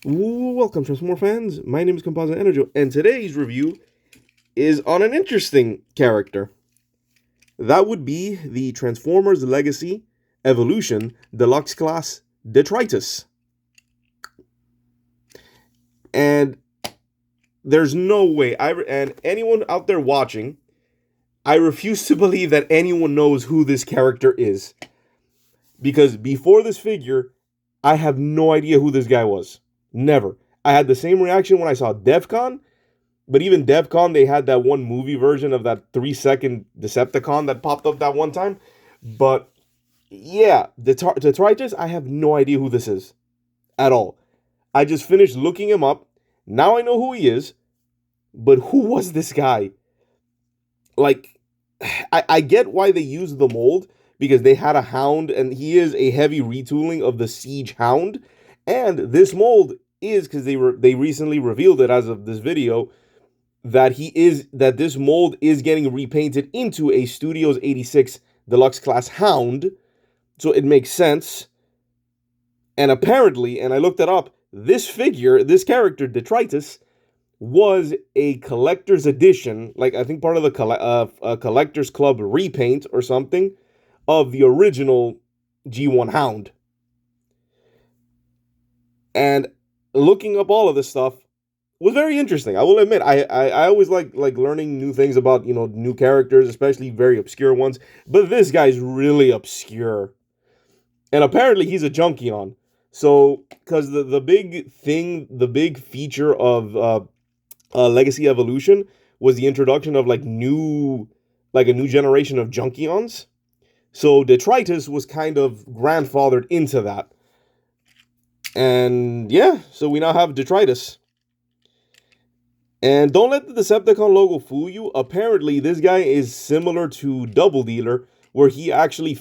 Welcome, Transformer fans. My name is Composite Enerjoe, and today's review is on an interesting character. That would be the Transformers Legacy Evolution Deluxe Class Detritus. And there's no way, and anyone out there watching, I refuse to believe that anyone knows who this character is. Because before this figure, I have no idea who this guy was. Never. I had the same reaction when I saw DEFCON, but even DEFCON, they had that one movie version of that 3-second Decepticon that popped up that one time. But yeah, Detritus, I have no idea who this is at all. I just finished looking him up. Now I know who he is, but who was this guy? Like, I get why they used the mold, because they had a Hound, and he is a heavy retooling of the Siege Hound. And this mold is, because they recently revealed it as of this video, that this mold is getting repainted into a Studios 86 Deluxe Class Hound. So it makes sense. And apparently, and I looked it up, this character, Detritus, was a collector's edition, like I think part of the collector's club repaint or something, of the original G1 Hound. And looking up all of this stuff was very interesting. I will admit, I always like learning new things about, new characters, especially very obscure ones. But this guy's really obscure. And apparently he's a Junkion. So, because the big feature of Legacy Evolution was the introduction of a new generation of Junkions. So Detritus was kind of grandfathered into that. And yeah, so we now have Detritus. And don't let the Decepticon logo fool you. Apparently, this guy is similar to Double Dealer, where he actually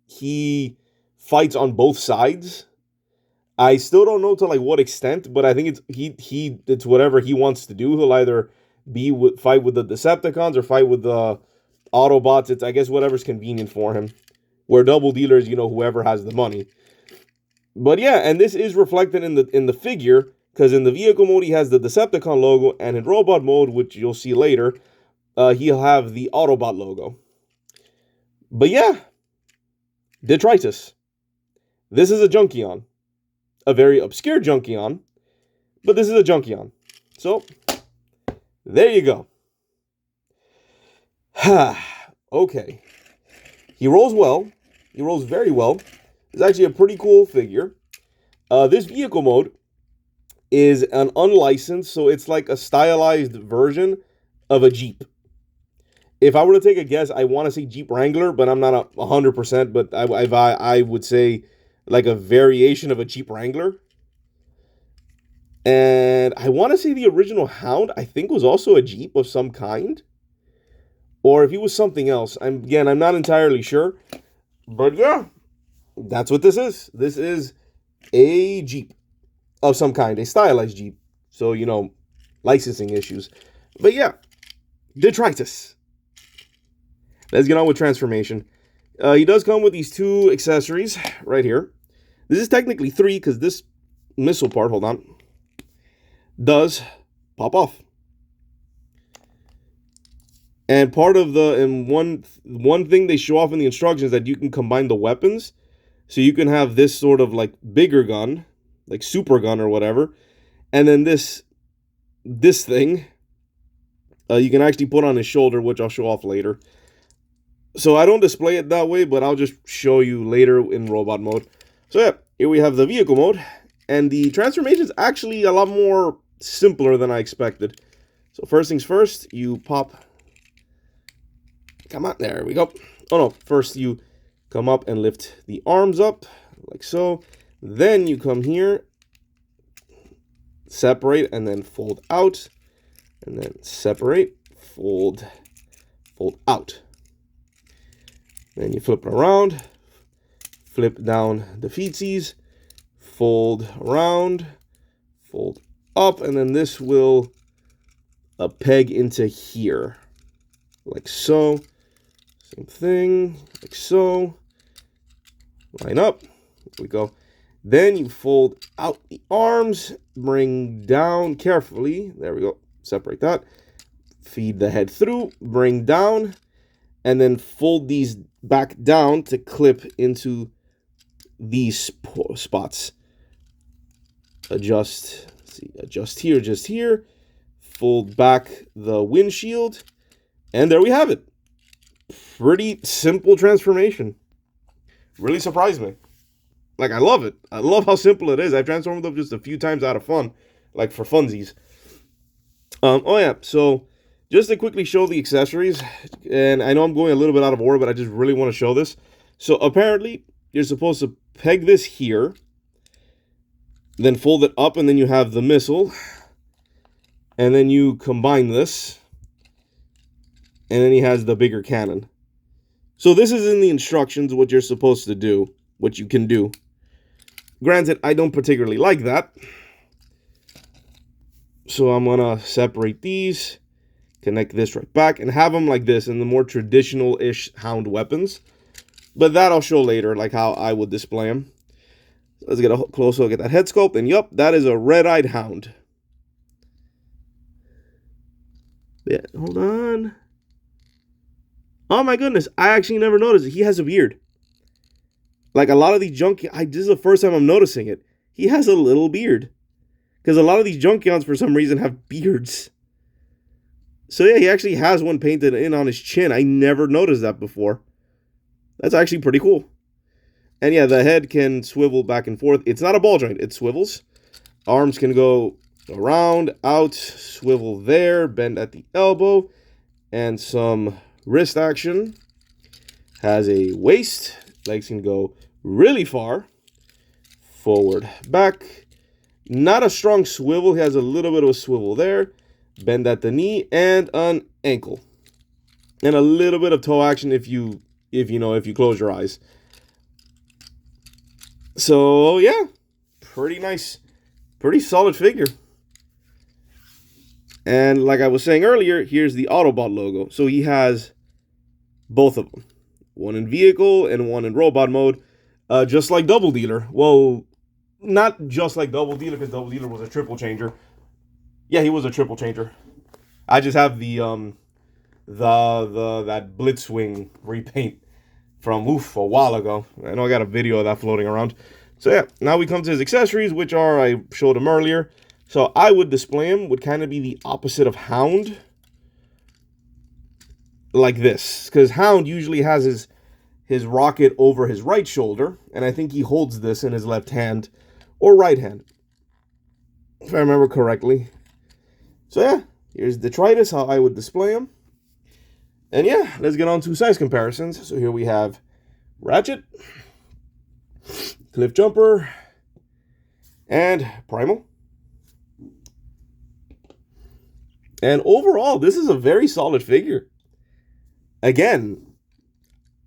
he fights on both sides. I still don't know to what extent, but I think it's whatever he wants to do. He'll either fight with the Decepticons or fight with the Autobots. It's, I guess, whatever's convenient for him. Where Double Dealer is, whoever has the money. But yeah, and this is reflected in the figure, because in the vehicle mode he has the Decepticon logo, and in robot mode, which you'll see later, he'll have the Autobot logo. But yeah, Detritus. This is a Junkion. A very obscure Junkion, but this is a Junkion. So, there you go. Okay. He rolls well. He rolls very well. It's actually a pretty cool figure. This vehicle mode is an unlicensed, so it's like a stylized version of a Jeep. If I were to take a guess, I want to say Jeep Wrangler, but I'm not 100%, but I would say like a variation of a Jeep Wrangler. And I want to say the original Hound, I think, was also a Jeep of some kind. Or if he was something else. I'm not entirely sure. But yeah, that's what this is. This is a Jeep of some kind, a stylized Jeep. So, licensing issues. But yeah, Detritus. Let's get on with transformation. He does come with these two accessories right here. This is technically three, because this missile part, hold on, does pop off. And part of one thing they show off in the instructions that you can combine the weapons. So you can have this sort of bigger gun, like super gun or whatever. And then this thing, you can actually put on his shoulder, which I'll show off later. So I don't display it that way, but I'll just show you later in robot mode. So yeah, here we have the vehicle mode. And the transformation is actually a lot more simpler than I expected. So first things first, you pop. Come on, there we go. Oh no, first you come up and lift the arms up, like so. Then you come here, separate, and then fold out. And then separate, fold out. Then you flip it around, flip down the feetsies, fold around, fold up, and then this will peg into here, like so. Same thing, like so. Line up. Here we go. Then you fold out the arms, bring down carefully. There we go. Separate that. Feed the head through, bring down, and then fold these back down to clip into these spots. Adjust, see, adjust here, fold back the windshield, and there we have it. Pretty simple transformation. Really surprised me. Like, I love it. I love how simple it is. I've transformed them just a few times out of fun, like for funsies. Oh yeah, so just to quickly show the accessories, and I know I'm going a little bit out of order, but I just really want to show this. So apparently, you're supposed to peg this here, then fold it up, and then you have the missile, and then you combine this, and then he has the bigger cannon. So this is in the instructions what you're supposed to do, what you can do. Granted, I don't particularly like that. So I'm going to separate these, connect this right back, and have them like this in the more traditional-ish Hound weapons. But that I'll show later, like how I would display them. Let's get a close look at that head sculpt, and yup, that is a red-eyed Hound. Yeah, hold on. Oh my goodness, I actually never noticed it. He has a beard. Like a lot of these this is the first time I'm noticing it. He has a little beard. Because a lot of these Junkions, for some reason, have beards. So yeah, he actually has one painted in on his chin. I never noticed that before. That's actually pretty cool. And yeah, the head can swivel back and forth. It's not a ball joint, it swivels. Arms can go around, out, swivel there, bend at the elbow, and some wrist action. Has a waist. Legs can go really far. Forward, back. Not a strong swivel. He has a little bit of a swivel there. Bend at the knee and an ankle. And a little bit of toe action if you close your eyes. So yeah, pretty nice. Pretty solid figure. And like I was saying earlier, here's the Autobot logo. So he has both of them. One in vehicle and one in robot mode. Just like Double Dealer. Well, not just like Double Dealer, because Double Dealer was a triple changer. Yeah, he was a triple changer. I just have the that Blitzwing repaint from a while ago. I know I got a video of that floating around. So yeah, now we come to his accessories, which are, I showed him earlier. So I would display him, would kind of be the opposite of Hound. Like this. Because Hound usually has his rocket over his right shoulder. And I think he holds this in his left hand or right hand, if I remember correctly. So yeah, here's Detritus, how I would display him. And yeah, let's get on to size comparisons. So here we have Ratchet, Cliff Jumper, and Primal. And overall, this is a very solid figure. Again,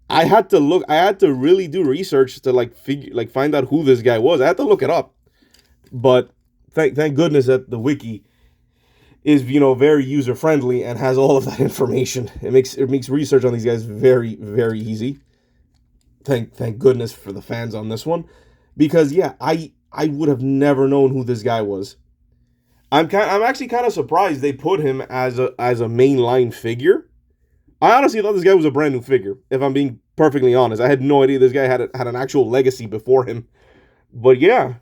I had to really do research to find out who this guy was. I had to look it up. But thank goodness that the wiki is, very user friendly and has all of that information. It makes research on these guys very, very easy. Thank goodness for the fans on this one, because yeah, I would have never known who this guy was. I'm actually kind of surprised they put him as a mainline figure. I honestly thought this guy was a brand new figure, if I'm being perfectly honest. I had no idea this guy had an actual legacy before him. But yeah,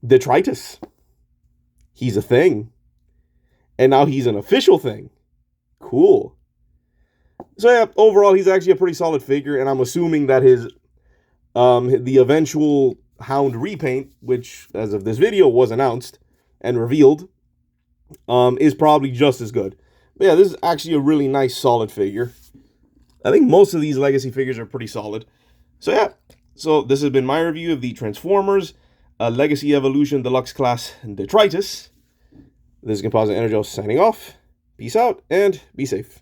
Detritus. He's a thing. And now he's an official thing. Cool. So yeah, overall, he's actually a pretty solid figure, and I'm assuming that the eventual Hound repaint, which as of this video was announced and revealed, is probably just as good. But yeah, this is actually a really nice, solid figure. I think most of these legacy figures are pretty solid. So yeah, so this has been my review of the Transformers Legacy Evolution Deluxe Class Detritus. This is Composite Enerjoe signing off. Peace out and be safe.